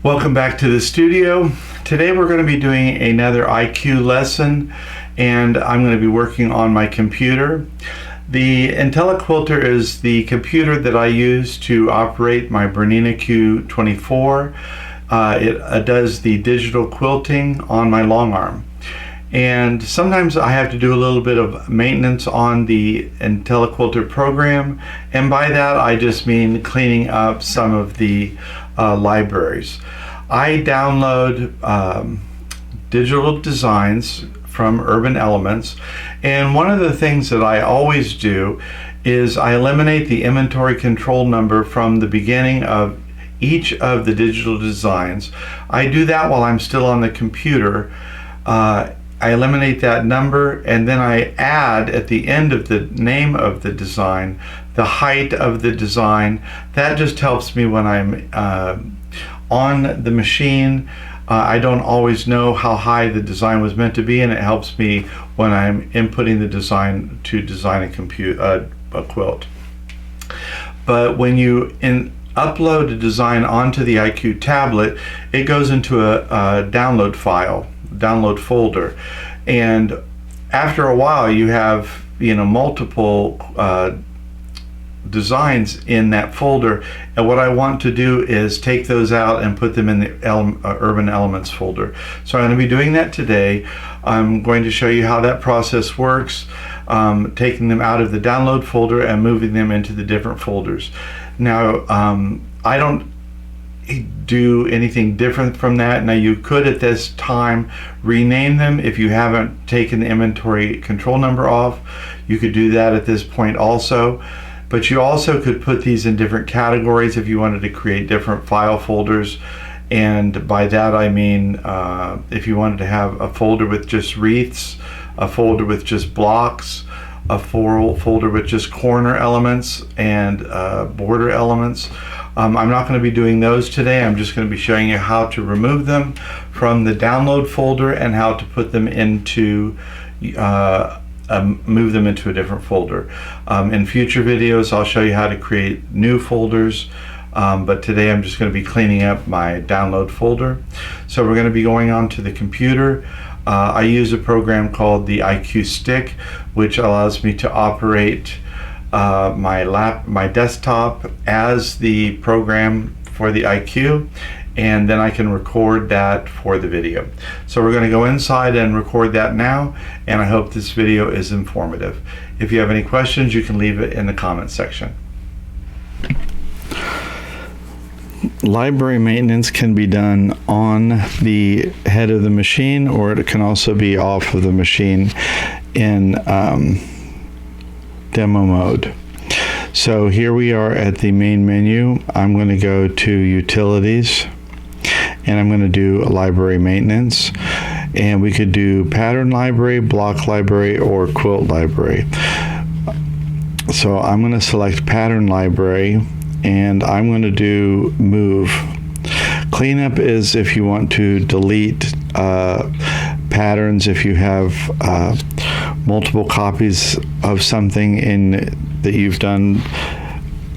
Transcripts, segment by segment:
Welcome back to the studio. Today we're going to be doing another IQ lesson, and I'm going to be working on my computer. The IntelliQuilter is the computer that I use to operate my Bernina Q24. It does the digital quilting on my long arm. And sometimes I have to do a little bit of maintenance on the IntelliQuilter program, and by that I just mean cleaning up some of the libraries. I download digital designs from Elementz, and one of the things that I always do is I eliminate the inventory control number from the beginning of each of the digital designs. I do that while I'm still on the computer. I eliminate that number, and then I add at the end of the name of the design the height of the design. That just helps me when I'm on the machine. I don't always know how high the design was meant to be, and it helps me when I'm inputting the design to design a quilt. But when you upload a design onto the IQ tablet, it goes into a download folder, and after a while you have multiple designs in that folder, and what I want to do is take those out and put them in the Elementz folder. So I'm going to be doing that today. I'm going to show you how that process works, taking them out of the download folder and moving them into the different folders. Now I don't do anything different from that. Now you could at this time rename them if you haven't taken the inventory control number off. You could do that at this point also, but you also could put these in different categories if you wanted to create different file folders. And by that I mean if you wanted to have a folder with just wreaths, a folder with just blocks, a folder with just corner elements and border elements. I'm not going to be doing those today. I'm just going to be showing you how to remove them from the download folder and how to put them into move them into a different folder. In future videos I'll show you how to create new folders, but today I'm just going to be cleaning up my download folder. So we're going to be going on to the computer. I use a program called the IQ Stick, which allows me to operate my desktop as the program for the IQ, and then I can record that for the video. So we're going to go inside and record that now, and I hope this video is informative. If you have any questions, you can leave it in the comment section. Library maintenance can be done on the head of the machine, or it can also be off of the machine in demo mode. So here we are at the main menu. I'm going to go to Utilities, and I'm going to do a library maintenance, and we could do pattern library, block library, or quilt library. So I'm going to select pattern library, and I'm going to do move. Cleanup is if you want to delete patterns, if you have multiple copies of something that you've done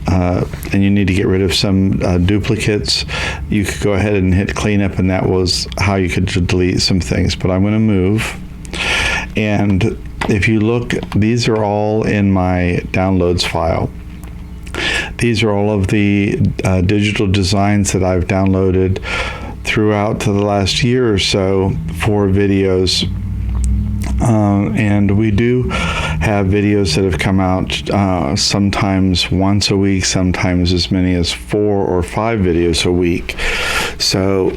and you need to get rid of some duplicates, you could go ahead and hit cleanup, and that was how you could delete some things. But I'm going to move, and if you look, these are all in my downloads file. These are all of the digital designs that I've downloaded throughout the last year or so for videos. And we do have videos that have come out sometimes once a week, sometimes as many as 4 or 5 videos a week. So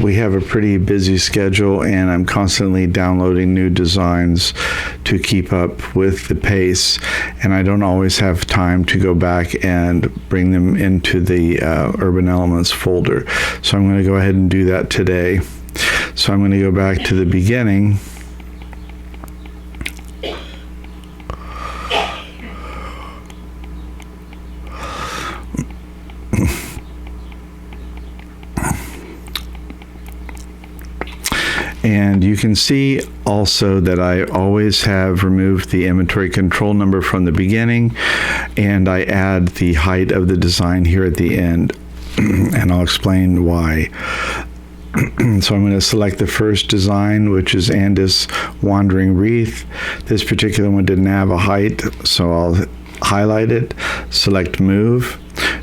we have a pretty busy schedule, and I'm constantly downloading new designs to keep up with the pace, and I don't always have time to go back and bring them into the Elementz folder. So I'm going to go ahead and do that today. So I'm going to go back to the beginning. And you can see also that I always have removed the inventory control number from the beginning, and I add the height of the design here at the end. and I'll explain why. So I'm going to select the first design, which is Andis Wandering Wreath. This particular one didn't have a height, so I'll highlight it, select Move.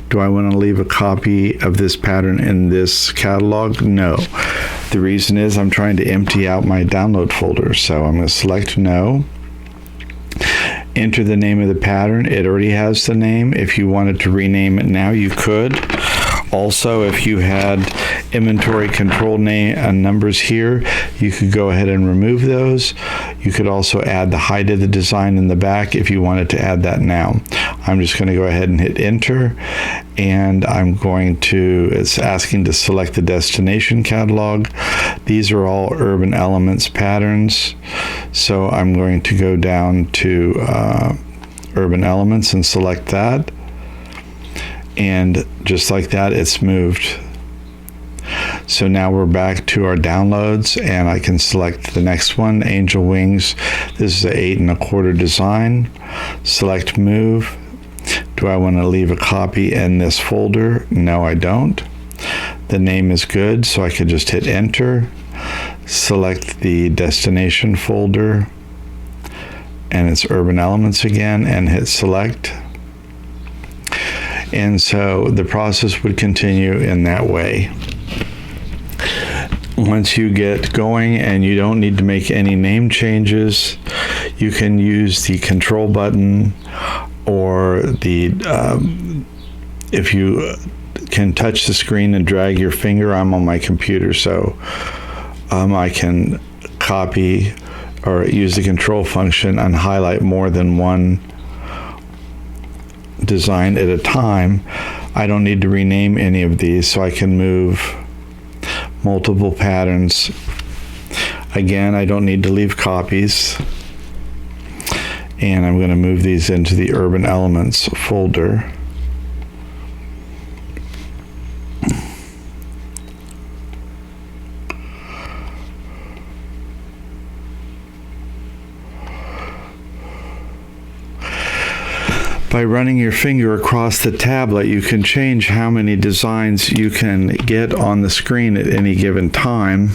Do I want to leave a copy of this pattern in this catalog? No. The reason is I'm trying to empty out my download folder, so I'm going to select No. Enter the name of the pattern. It already has the name. If you wanted to rename it now, you could. Also, if you had inventory control name and numbers here, you could go ahead and remove those. You could also add the height of the design in the back if you wanted to add that now. I'm just going to go ahead and hit enter, and it's asking to select the destination catalog. These are all Urban Elements patterns, so I'm going to go down to Urban Elements and select that. And just like that, it's moved. So now we're back to our downloads, and I can select the next one, Angel Wings. This is an 8 1/4 design. Select Move. Do I want to leave a copy in this folder? No, I don't. The name is good, so I could just hit enter. Select the destination folder, and it's Urban Elements again, and hit select. And so the process would continue in that way. Once you get going and you don't need to make any name changes, you can use the control button, or if you can touch the screen and drag your finger. I'm on my computer, so I can copy or use the control function and highlight more than one design at a time. I don't need to rename any of these, so I can move multiple patterns. Again, I don't need to leave copies, and I'm going to move these into the Urban Elements folder. By running your finger across the tablet, you can change how many designs you can get on the screen at any given time.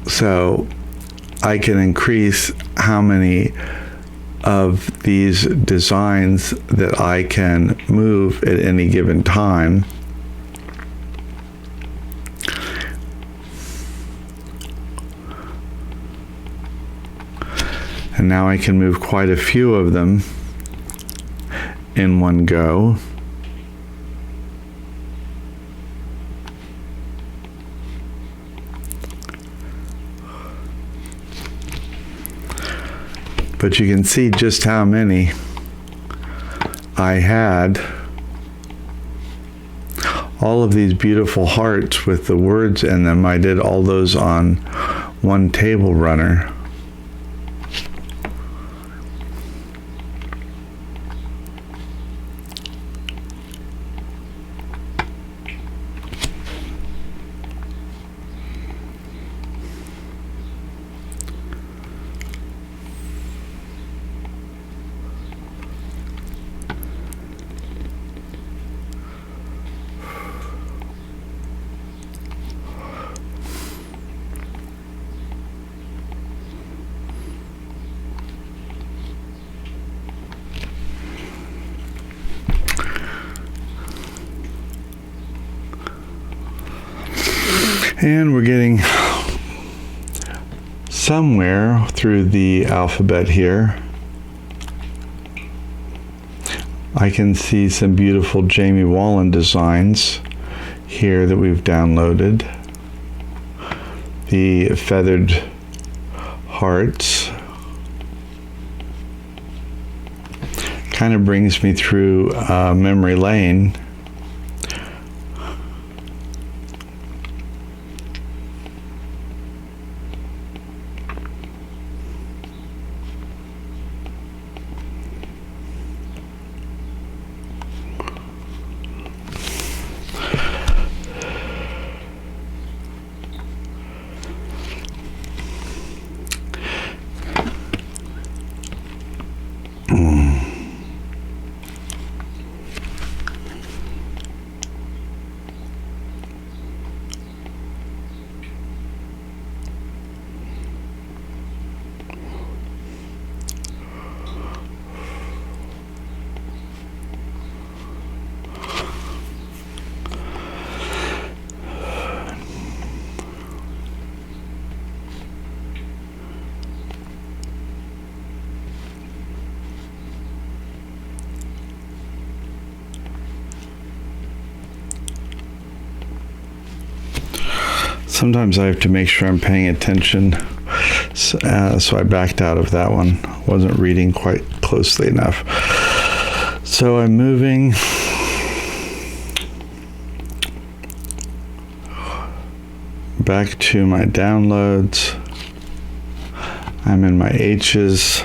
So I can increase how many of these designs that I can move at any given time. And now I can move quite a few of them in one go. But you can see just how many I had. All of these beautiful hearts with the words in them, I did all those on one table runner. And we're getting somewhere through the alphabet here. I can see some beautiful Jamie Wallen designs here that we've downloaded. The feathered hearts. Kind of brings me through memory lane. Sometimes I have to make sure I'm paying attention, so I backed out of that one. Wasn't reading quite closely enough. So I'm moving back to my downloads. I'm in my H's.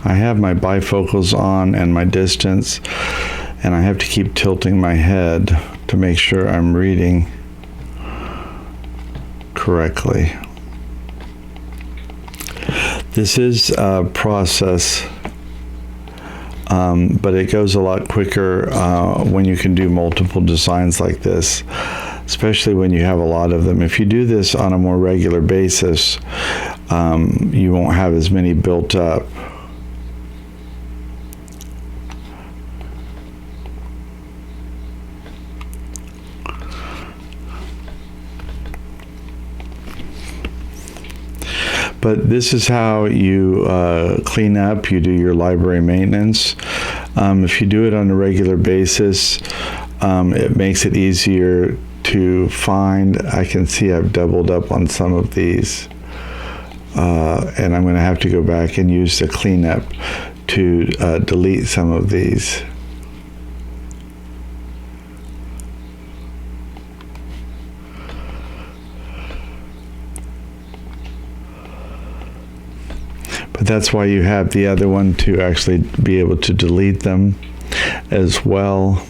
I have my bifocals on and my distance, and I have to keep tilting my head to make sure I'm reading correctly. This is a process, but it goes a lot quicker when you can do multiple designs like this, especially when you have a lot of them. If you do this on a more regular basis, you won't have as many built up. But this is how you clean up, you do your library maintenance. If you do it on a regular basis, it makes it easier to find. I can see I've doubled up on some of these, and I'm going to have to go back and use the cleanup to delete some of these. But that's why you have the other one, to actually be able to delete them as well.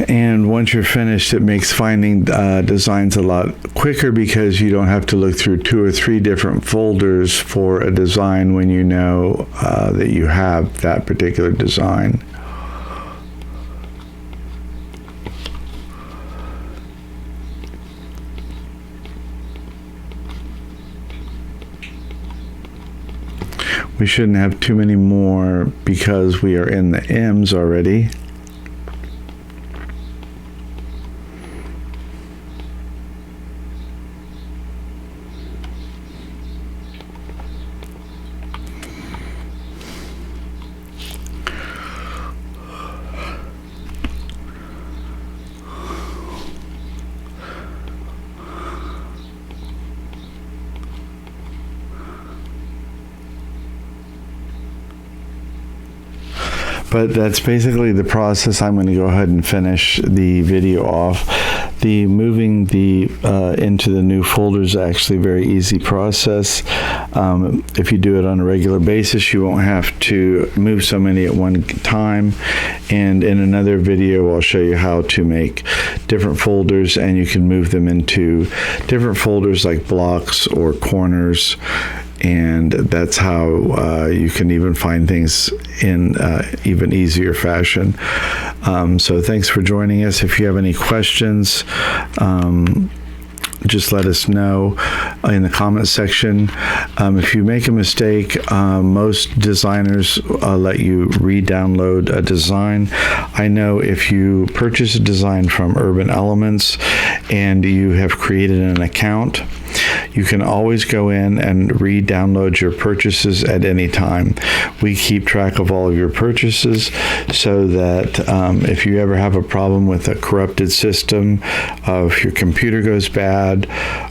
And once you're finished, it makes finding designs a lot quicker, because you don't have to look through 2 or 3 different folders for a design when you know that you have that particular design. We shouldn't have too many more because we are in the M's already. But that's basically the process. I'm going to go ahead and finish the video off. The moving the into the new folder is actually a very easy process. If you do it on a regular basis, you won't have to move so many at one time. And in another video, I'll show you how to make different folders, and you can move them into different folders like blocks or corners. And that's how you can even find things in even easier fashion. So thanks for joining us. If you have any questions, just let us know in the comment section. If you make a mistake, most designers let you re-download a design. I know if you purchase a design from Urban Elements and you have created an account, you can always go in and re-download your purchases at any time. We keep track of all of your purchases so that if you ever have a problem with a corrupted system, if your computer goes bad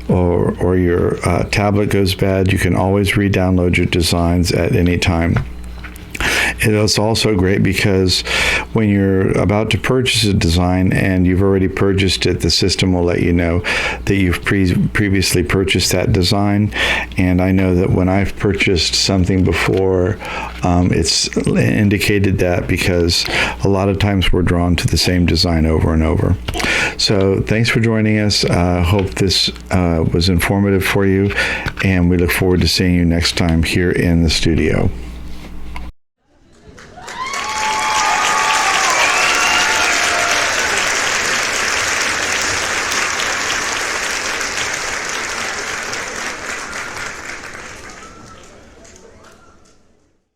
or your tablet goes bad, you can always re-download your designs at any time. It is also great because when you're about to purchase a design and you've already purchased it, the system will let you know that you've previously purchased that design. And I know that when I've purchased something before, it's indicated that, because a lot of times we're drawn to the same design over and over. So thanks for joining us. Hope this was informative for you, and we look forward to seeing you next time here in the studio.